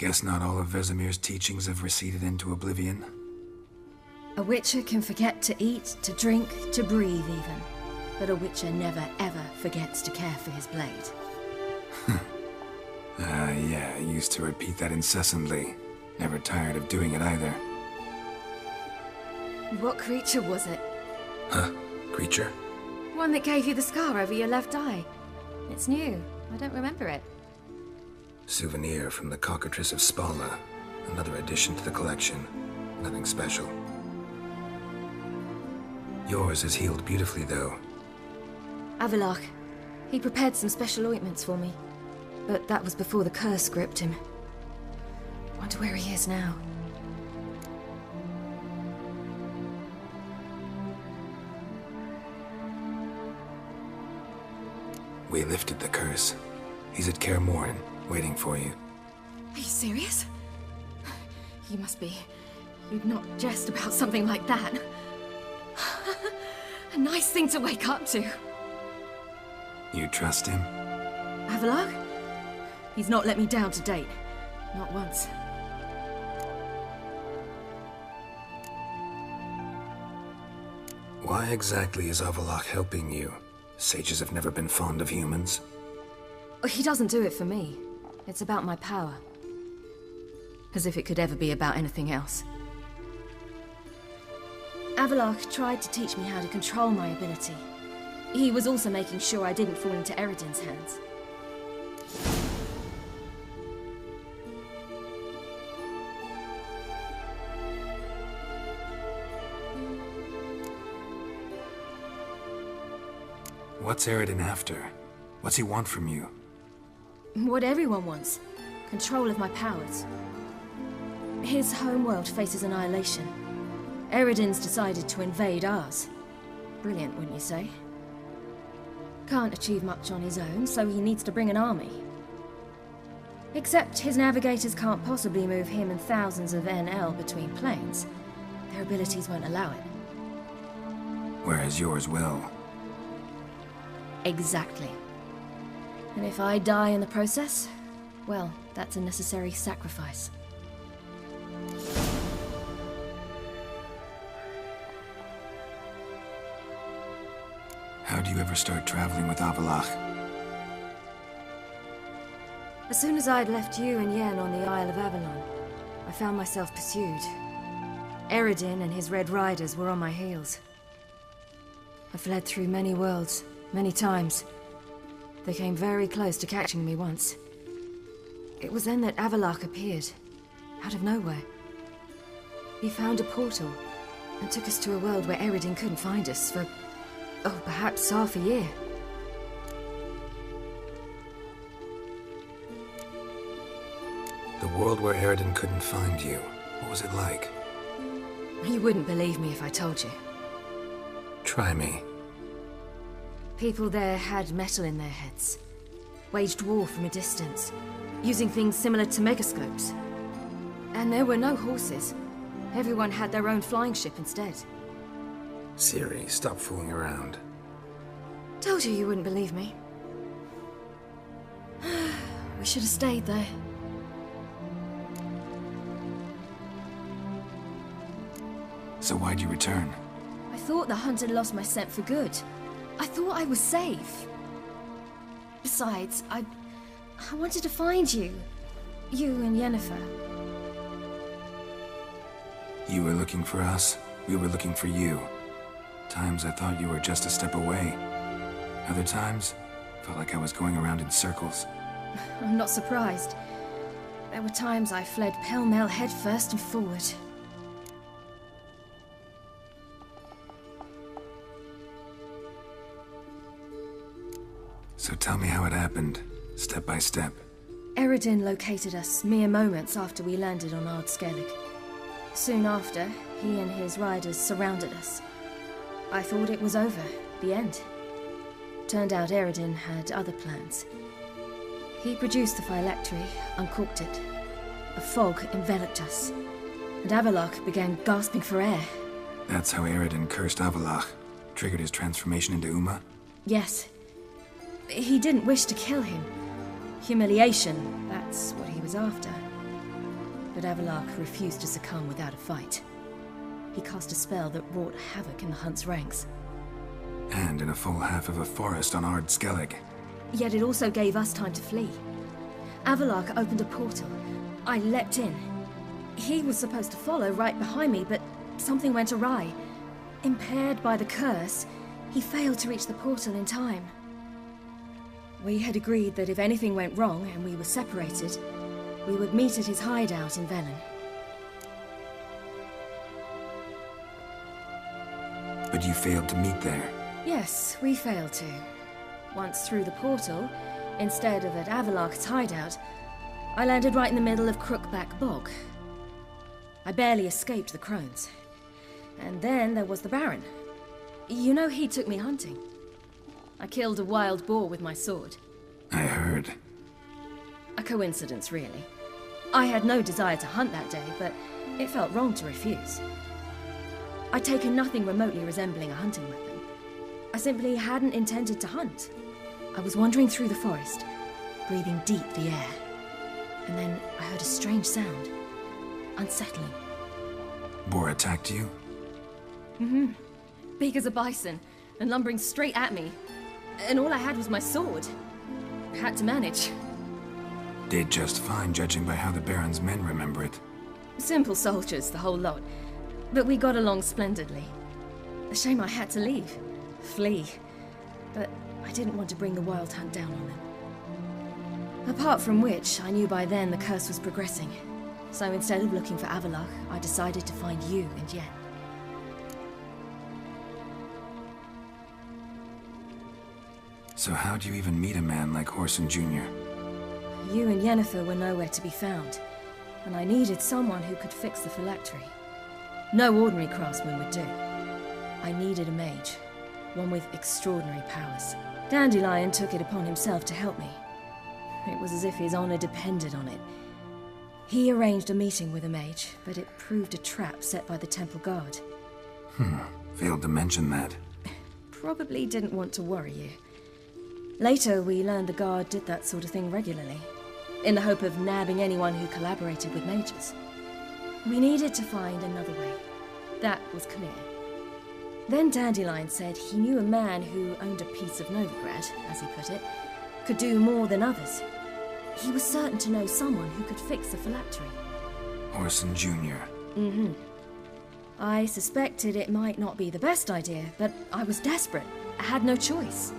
Guess not all of Vesemir's teachings have receded into oblivion. A Witcher can forget to eat, to drink, to breathe even. But a Witcher never ever forgets to care for his blade. Yeah, I used to repeat that incessantly. Never tired of doing it either. What creature was it? Huh? Creature? One that gave you the scar over your left eye. It's new. I don't remember it. Souvenir from the Cockatrice of Spalna. Another addition to the collection. Nothing special. Yours has healed beautifully, though. Avalok. He prepared some special ointments for me. But that was before the curse gripped him. Wonder where he is now. We lifted the curse. He's at Kaer Morhen, waiting for you. Are you serious? You must be. You'd not jest about something like that. A nice thing to wake up to. You trust him? Avalok? He's not let me down to date. Not once. Why exactly is Avalok helping you? Sages have never been fond of humans. He doesn't do it for me. It's about my power. As if it could ever be about anything else. Avalok tried to teach me how to control my ability. He was also making sure I didn't fall into Eredin's hands. What's Eredin after? What's he want from you? What everyone wants. Control of my powers. His homeworld faces annihilation. Eredin's decided to invade ours. Brilliant, wouldn't you say? Can't achieve much on his own, so he needs to bring an army. Except his navigators can't possibly move him and thousands of NL between planes. Their abilities won't allow it. Whereas yours will. Exactly. And if I die in the process, well, that's a necessary sacrifice. How do you ever start traveling with Avalok? As soon as I'd left you and Yen on the Isle of Avalon, I found myself pursued. Eredin and his Red Riders were on my heels. I fled through many worlds, many times. They came very close to catching me once. It was then that Avalok appeared, out of nowhere. He found a portal, and took us to a world where Eredin couldn't find us for, oh, perhaps half a year. The world where Eredin couldn't find you, what was it like? You wouldn't believe me if I told you. Try me. People there had metal in their heads. Waged war from a distance, using things similar to megascopes. And there were no horses. Everyone had their own flying ship instead. Ciri, stop fooling around. Told you wouldn't believe me. We should have stayed there. So why'd you return? I thought the hunt had lost my scent for good. I thought I was safe. Besides, I wanted to find you. You and Yennefer. You were looking for us, we were looking for you. Times I thought you were just a step away. Other times, felt like I was going around in circles. I'm not surprised. There were times I fled pell-mell headfirst and forward. So tell me how it happened, step by step. Eredin located us mere moments after we landed on Ard Skellig. Soon after, he and his riders surrounded us. I thought it was over, the end. Turned out Eredin had other plans. He produced the phylactery, uncorked it. A fog enveloped us, and Avalok began gasping for air. That's how Eredin cursed Avalok, triggered his transformation into Uma? Yes. He didn't wish to kill him. Humiliation, that's what he was after. but Avalok refused to succumb without a fight. He cast a spell that wrought havoc in the hunt's ranks. And in a full half of a forest on Ard Skellig. Yet it also gave us time to flee. Avalok opened a portal. I leapt in. He was supposed to follow right behind me, but something went awry. Impaired by the curse, he failed to reach the portal in time. We had agreed that if anything went wrong and we were separated, we would meet at his hideout in Velen. But you failed to meet there. Yes, we failed to. Once through the portal, instead of at Avalok's hideout, I landed right in the middle of Crookback Bog. I barely escaped the crones. And then there was the Baron. You know, he took me hunting. I killed a wild boar with my sword. I heard. A coincidence, really. I had no desire to hunt that day, but it felt wrong to refuse. I'd taken nothing remotely resembling a hunting weapon. I simply hadn't intended to hunt. I was wandering through the forest, breathing deep the air. And then I heard a strange sound. Unsettling. Boar attacked you? Mm-hmm. Big as a bison, and lumbering straight at me. And all I had was my sword. Had to manage. Did just fine, judging by how the Baron's men remember it. Simple soldiers, the whole lot. But we got along splendidly. A shame I had to leave. Flee. But I didn't want to bring the wild hunt down on them. Apart from which, I knew by then the curse was progressing. So instead of looking for Avalok, I decided to find you and Yen. So how'd you even meet a man like Horson Jr.? You and Yennefer were nowhere to be found, and I needed someone who could fix the phylactery. No ordinary craftsman would do. I needed a mage, one with extraordinary powers. Dandelion took it upon himself to help me. It was as if his honor depended on it. He arranged a meeting with a mage, but it proved a trap set by the temple guard. Failed to mention that. Probably didn't want to worry you. Later, we learned the guard did that sort of thing regularly, in the hope of nabbing anyone who collaborated with mages. We needed to find another way. That was clear. Then Dandelion said he knew a man who owned a piece of Novigrad, as he put it, could do more than others. He was certain to know someone who could fix the phylactery. Horson Jr. Mm-hmm. I suspected it might not be the best idea, but I was desperate. I had no choice.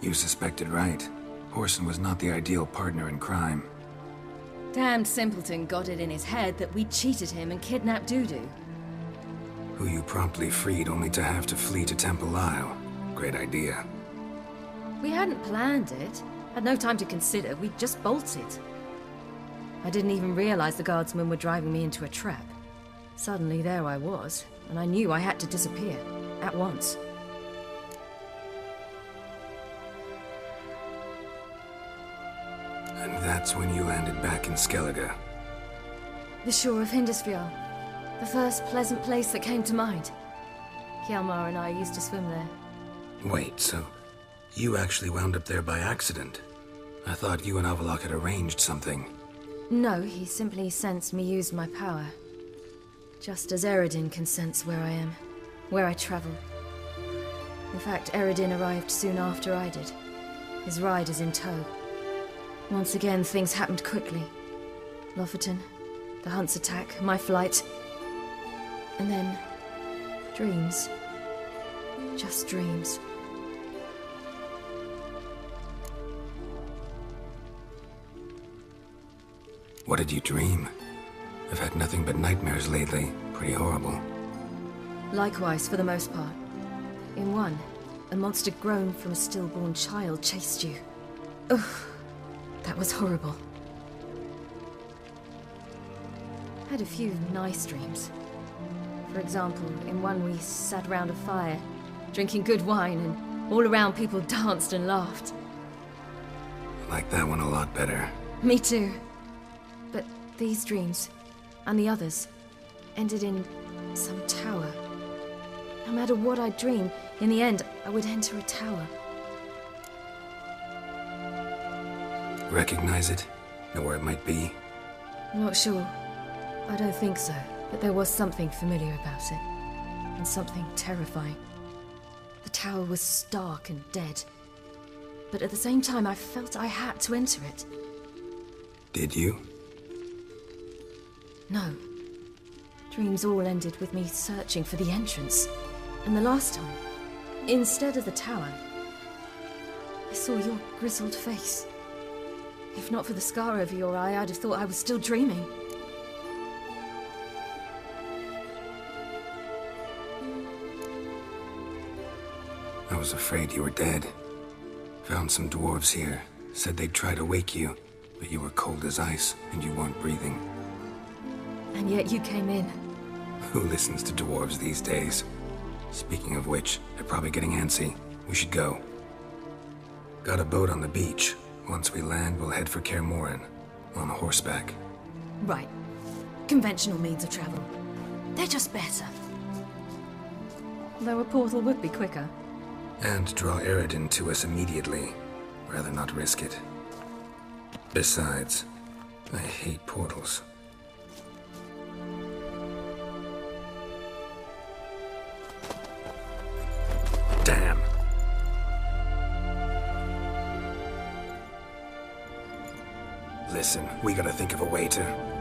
You suspected right. Horson was not the ideal partner in crime. Damned simpleton got it in his head that we cheated him and kidnapped Dudu. Who you promptly freed only to have to flee to Temple Isle. Great idea. We hadn't planned it. Had no time to consider. We just bolted. I didn't even realize the guardsmen were driving me into a trap. Suddenly there I was, and I knew I had to disappear. At once. And that's when you landed back in Skellige. The shore of Hindisfjall. The first pleasant place that came to mind. Hjalmar and I used to swim there. Wait, so you actually wound up there by accident? I thought you and Avalok had arranged something. No, he simply sensed me use my power. Just as Eredin can sense where I am, where I travel. In fact, Eredin arrived soon after I did. His riders in tow. Once again, things happened quickly. Lofoten, the hunt's attack, my flight. And then, dreams. Just dreams. What did you dream? I've had nothing but nightmares lately. Pretty horrible. Likewise, for the most part. In one, a monster grown from a stillborn child chased you. Ugh, that was horrible. Had a few nice dreams. For example, in one we sat around a fire, drinking good wine, and all around people danced and laughed. I like that one a lot better. Me too. But these dreams, and the others, ended in some tower. No matter what I dreamed, in the end, I would enter a tower. Recognize it? Know where it might be? Not sure. I don't think so, but there was something familiar about it. And something terrifying. The tower was stark and dead. But at the same time, I felt I had to enter it. Did you? No. Dreams all ended with me searching for the entrance. And the last time, instead of the tower, I saw your grizzled face. If not for the scar over your eye, I'd have thought I was still dreaming. I was afraid you were dead. Found some dwarves here. Said they'd try to wake you, but you were cold as ice and you weren't breathing. And yet you came in. Who listens to dwarves these days? Speaking of which, they're probably getting antsy. We should go. Got a boat on the beach. Once we land, we'll head for Kaer Morhen. On horseback. Right. Conventional means of travel. They're just better. Though a portal would be quicker. And draw Eredin to us immediately. Rather not risk it. Besides, I hate portals. Damn. Listen, we gotta think of a way to...